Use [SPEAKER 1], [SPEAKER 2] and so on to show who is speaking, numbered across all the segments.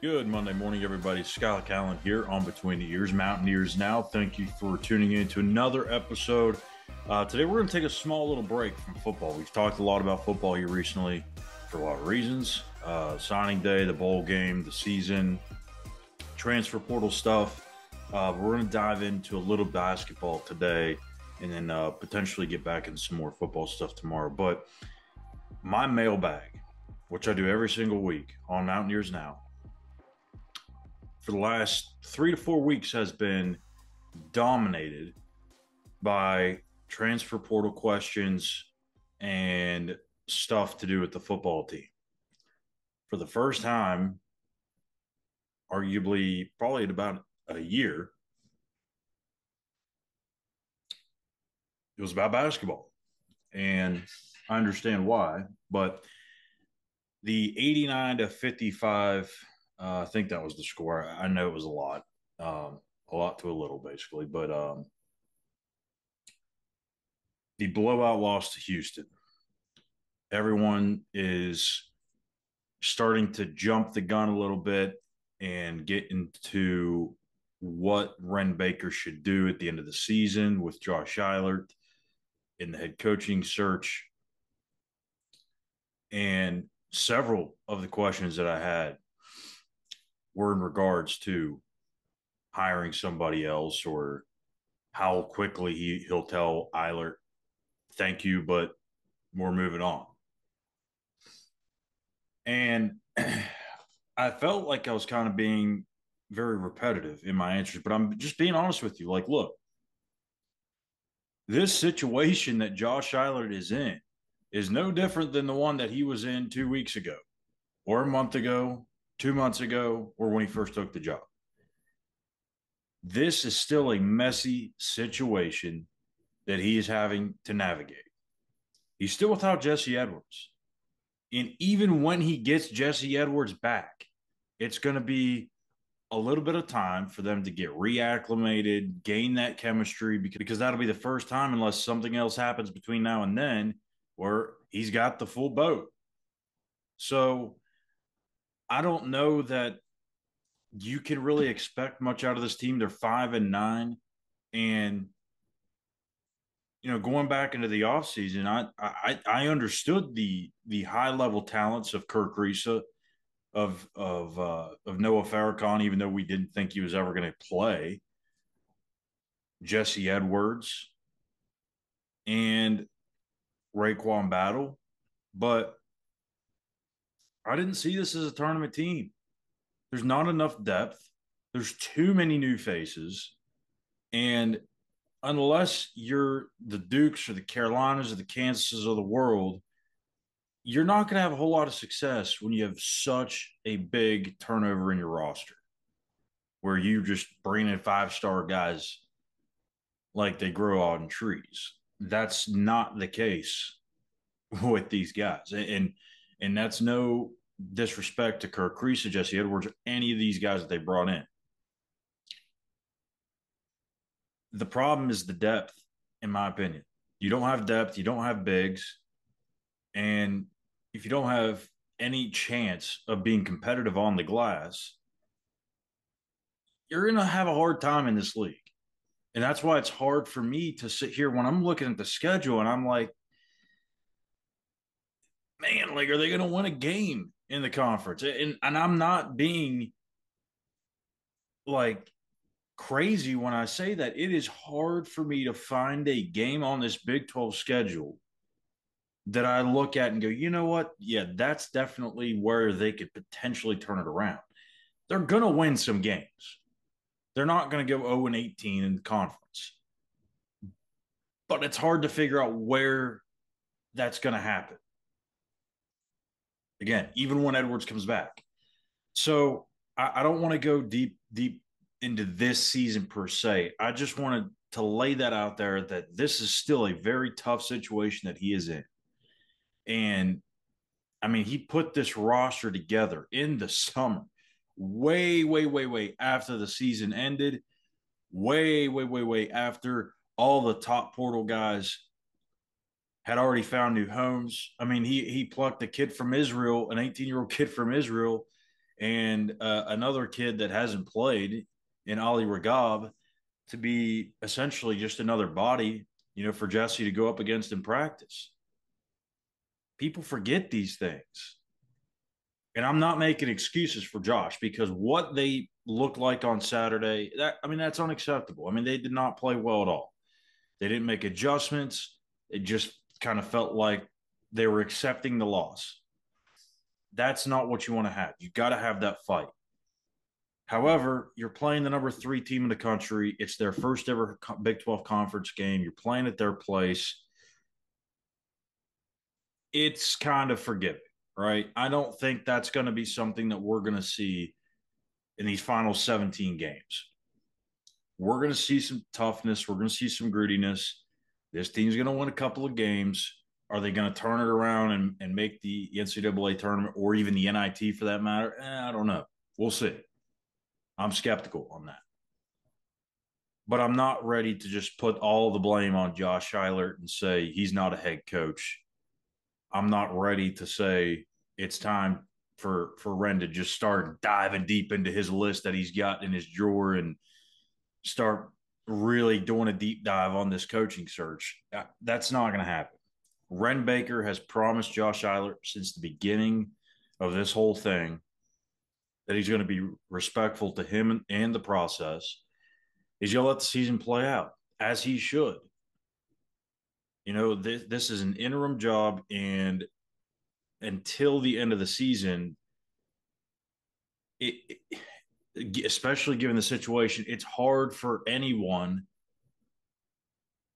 [SPEAKER 1] Good Monday morning, everybody. Schuyler Callihan here on Between the Eers, Mountaineers Now. Thank you for tuning in to another episode. Today, we're going to take a small little break from football. We've talked a lot about football here recently for a lot of reasons. Signing day, the bowl game, the season, transfer portal stuff. We're going to dive into a little basketball today and then potentially get back into some more football stuff tomorrow. But my mailbag, which I do every single week on Mountaineers Now, for the last 3 to 4 weeks has been dominated by transfer portal questions and stuff to do with the football team. For the first time, arguably probably in about a year, it was about basketball. And I understand why, but the 89-55, I think that was the score. I know it was a lot to a little, basically. But the blowout loss to Houston. Everyone is starting to jump the gun a little bit and get into what Ren Baker should do at the end of the season with Josh Eilert in the head coaching search. And several of the questions that I had were in regards to hiring somebody else or how quickly he'll tell Eilert, thank you, but we're moving on. And I felt like I was kind of being very repetitive in my answers, but I'm just being honest with you. Like, look, this situation that Josh Eilert is in is no different than the one that he was in 2 weeks ago, or a month ago, 2 months ago, or when he first took the job. This is still a messy situation that he is having to navigate. He's still without Jesse Edwards. And even when he gets Jesse Edwards back, it's going to be a little bit of time for them to get reacclimated, gain that chemistry, because that'll be the first time, unless something else happens between now and then, where he's got the full boat. So I don't know that you can really expect much out of this team. They're 5-9. And going back into the offseason, I understood the high level talents of Kirk Risa, of Noah Farrakhan, even though we didn't think he was ever going to play, Jesse Edwards, and Raekwon Battle, but I didn't see this as a tournament team. There's not enough depth. There's too many new faces, and unless you're the Dukes or the Carolinas or the Kansases of the world, you're not going to have a whole lot of success when you have such a big turnover in your roster, where you just bring in five-star guys like they grow on trees. That's not the case with these guys. And that's no disrespect to Kirk Risa, Jesse Edwards, or any of these guys that they brought in. The problem is the depth, in my opinion. You don't have depth, you don't have bigs, and if you don't have any chance of being competitive on the glass, you're going to have a hard time in this league. And that's why it's hard for me to sit here when I'm looking at the schedule and I'm like, man, like, are they going to win a game in the conference? And I'm not being like crazy when I say that. It is hard for me to find a game on this Big 12 schedule that I look at and go, you know what? Yeah, that's definitely where they could potentially turn it around. They're going to win some games. They're not going to go 0-18 in the conference. But it's hard to figure out where that's going to happen. Again, even when Edwards comes back. So I don't want to go deep into this season per se. I just wanted to lay that out there, that this is still a very tough situation that he is in. And I mean, he put this roster together in the summer, way, way, way, way after the season ended, way, way, way, way after all the top portal guys had already found new homes. I mean, he plucked a kid from Israel, an 18-year-old kid from Israel, and another kid that hasn't played in Ali Ragab to be essentially just another body, for Jesse to go up against in practice. People forget these things. And I'm not making excuses for Josh because what they looked like on Saturday, that's unacceptable. I mean, they did not play well at all. They didn't make adjustments. It just kind of felt like they were accepting the loss. That's not what you want to have. You got to have that fight. However, you're playing the number 3 team in the country. It's their first ever Big 12 conference game. You're playing at their place. It's kind of forgiving, right? I don't think that's going to be something that we're going to see in these final 17 games. We're going to see some toughness. We're going to see some grittiness. This team's going to win a couple of games. Are they going to turn it around and make the NCAA tournament or even the NIT for that matter? I don't know. We'll see. I'm skeptical on that. But I'm not ready to just put all the blame on Josh Eilert and say he's not a head coach. I'm not ready to say it's time for Ren to just start diving deep into his list that he's got in his drawer and start really doing a deep dive on this coaching search. That's not going to happen. Ren Baker has promised Josh Eilert since the beginning of this whole thing that he's going to be respectful to him and the process. He's going to let the season play out as he should. This is an interim job, and until the end of the season, especially given the situation, it's hard for anyone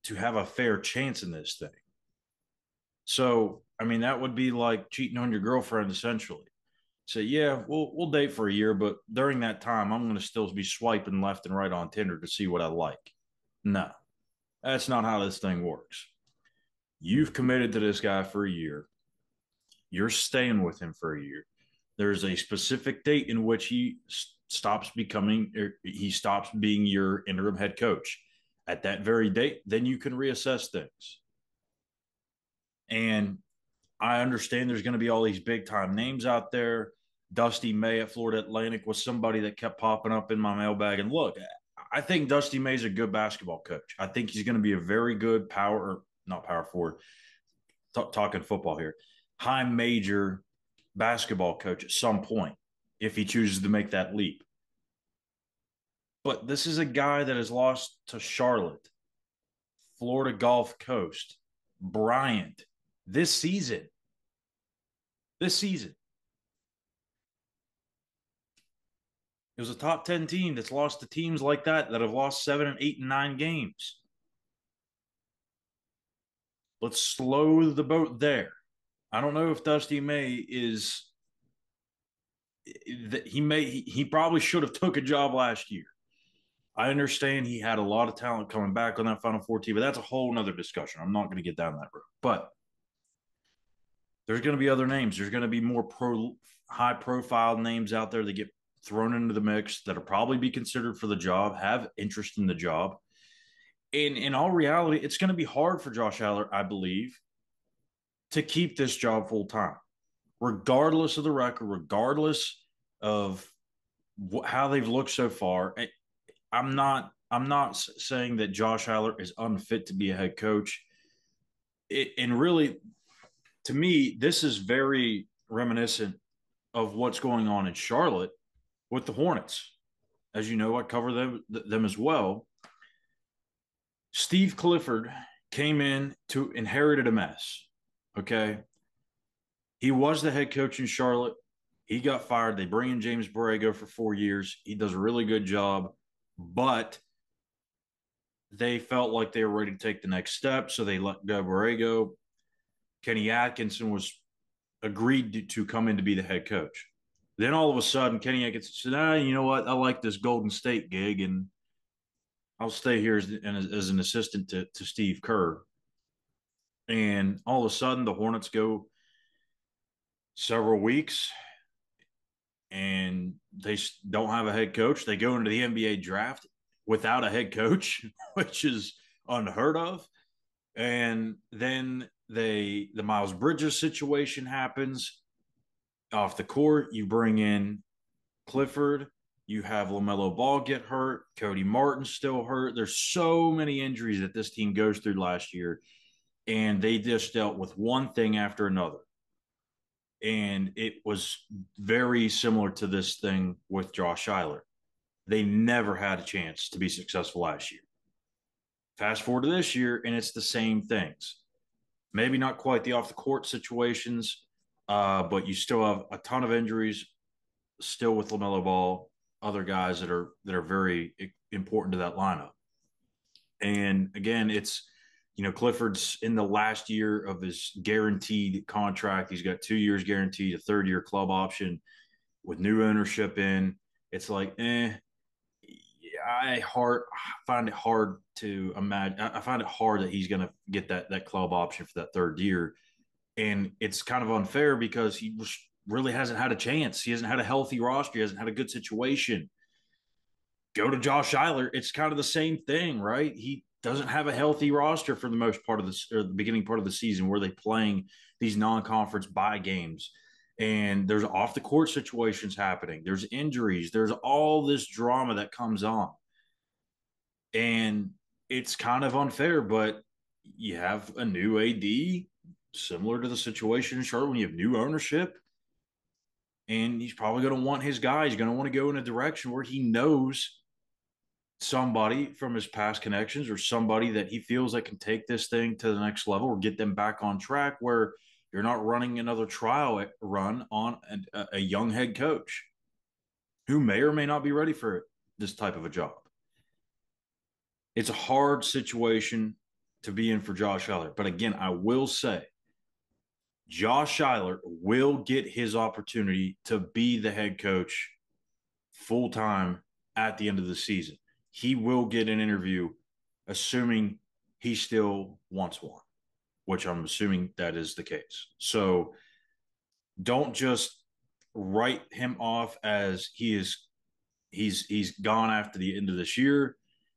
[SPEAKER 1] to have a fair chance in this thing. So, that would be like cheating on your girlfriend, essentially. Say, yeah, we'll date for a year, but during that time, I'm going to still be swiping left and right on Tinder to see what I like. No, that's not how this thing works. You've committed to this guy for a year. You're staying with him for a year. There's a specific date in which he stops being your interim head coach. At that very date, then you can reassess things. And I understand there's going to be all these big time names out there. Dusty May at Florida Atlantic was somebody that kept popping up in my mailbag. And look, I think Dusty May's a good basketball coach. I think he's going to be a very good not power forward, talking football here, high major basketball coach at some point if he chooses to make that leap. But this is a guy that has lost to Charlotte, Florida Gulf Coast, Bryant this season. This season. It was a top 10 team that's lost to teams like that have lost 7 and 8 and 9 games. Let's slow the boat there. I don't know if Dusty May is that he probably should have took a job last year. I understand he had a lot of talent coming back on that Final Four team, but that's a whole nother discussion. I'm not going to get down that road. But there's going to be other names. There's going to be more high profile names out there that get thrown into the mix that'll probably be considered for the job, have interest in the job. In all reality, it's going to be hard for Josh Eilert, I believe, to keep this job full time, regardless of the record, regardless of how they've looked so far. I'm not saying that Josh Eilert is unfit to be a head coach. And really, to me, this is very reminiscent of what's going on in Charlotte with the Hornets. As you know, I cover them as well. Steve Clifford came in to inherited a mess. Okay. He was the head coach in Charlotte. He got fired. They bring in James Borrego for 4 years. He does a really good job, but they felt like they were ready to take the next step. So they let go Borrego. Kenny Atkinson was agreed to come in to be the head coach. Then all of a sudden, Kenny Atkinson said, you know what? I like this Golden State gig, and I'll stay here as an assistant to Steve Kerr. And all of a sudden, the Hornets go several weeks and they don't have a head coach. They go into the NBA draft without a head coach, which is unheard of. And then the Miles Bridges situation happens off the court. You bring in Clifford, you have LaMelo Ball get hurt, Cody Martin still hurt. There's so many injuries that this team goes through last year, and they just dealt with one thing after another. And it was very similar to this thing with Josh Eilert. They never had a chance to be successful last year. Fast forward to this year, and it's the same things. Maybe not quite the off the court situations, but you still have a ton of injuries still with LaMelo Ball, other guys that are very important to that lineup. And again, it's Clifford's in the last year of his guaranteed contract. He's got 2 years guaranteed, a third-year club option with new ownership in. It's like, I find it hard to imagine. I find it hard that he's going to get that club option for that third year, and it's kind of unfair because really hasn't had a chance. He hasn't had a healthy roster. He hasn't had a good situation. Go to Josh Eilert. It's kind of the same thing, right? He doesn't have a healthy roster for the most part of the beginning part of the season where they're playing these non-conference bye games. And there's off the court situations happening. There's injuries. There's all this drama that comes on. And it's kind of unfair, but you have a new AD, similar to the situation in Charlotte when you have new ownership. And he's probably going to want his guy. He's going to want to go in a direction where he knows somebody from his past connections or somebody that he feels that can take this thing to the next level or get them back on track where you're not running another trial run on a young head coach who may or may not be ready for this type of a job. It's a hard situation to be in for Josh Eilert. But again, I will say Josh Eilert will get his opportunity to be the head coach full time at the end of the season. He will get an interview, assuming he still wants one, which I'm assuming that is the case. So don't just write him off as he's gone after the end of this year.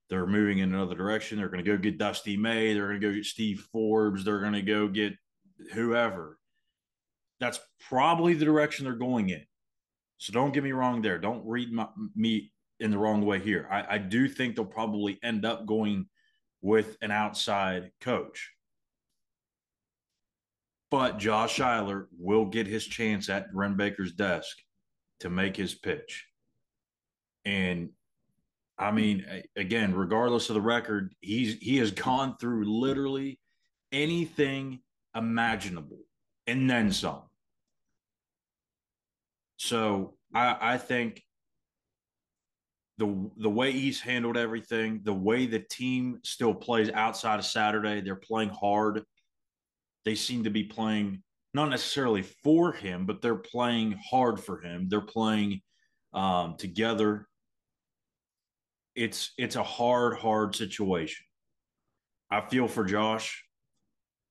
[SPEAKER 1] They're moving in another direction. They're going to go get Dusty May. They're going to go get Steve Forbes. They're going to go get whoever. That's probably the direction they're going in. So don't get me wrong there. Don't read me in the wrong way here. I do think they'll probably end up going with an outside coach. But Josh Eilert will get his chance at Ren Baker's desk to make his pitch. And I mean, again, regardless of the record, he has gone through literally anything imaginable and then some. So I think the way he's handled everything, the way the team still plays outside of Saturday, they're playing hard. They seem to be playing not necessarily for him, but they're playing hard for him. They're playing together. It's a hard situation. I feel for Josh,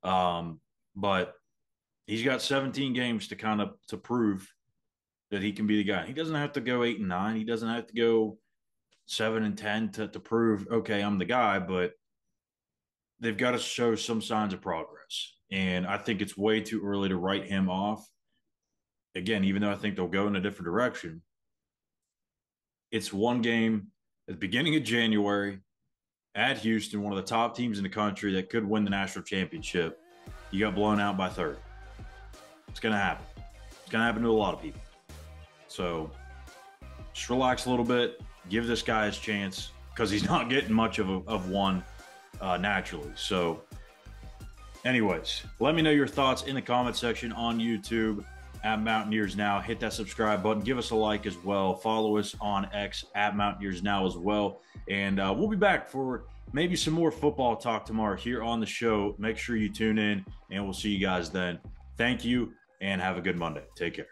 [SPEAKER 1] but he's got 17 games to prove that he can be the guy. He doesn't have to go 8-9. He doesn't have to go 7-10 to prove, okay, I'm the guy, but they've got to show some signs of progress. And I think it's way too early to write him off. Again, even though I think they'll go in a different direction, it's one game at the beginning of January at Houston, one of the top teams in the country that could win the national championship. You got blown out by 30. It's going to happen. It's going to happen to a lot of people. So just relax a little bit. Give this guy his chance because he's not getting much of one naturally. So anyways, let me know your thoughts in the comment section on YouTube at Mountaineers Now. Hit that subscribe button. Give us a like as well. Follow us on X at Mountaineers Now as well. And we'll be back for maybe some more football talk tomorrow here on the show. Make sure you tune in, and we'll see you guys then. Thank you, and have a good Monday. Take care.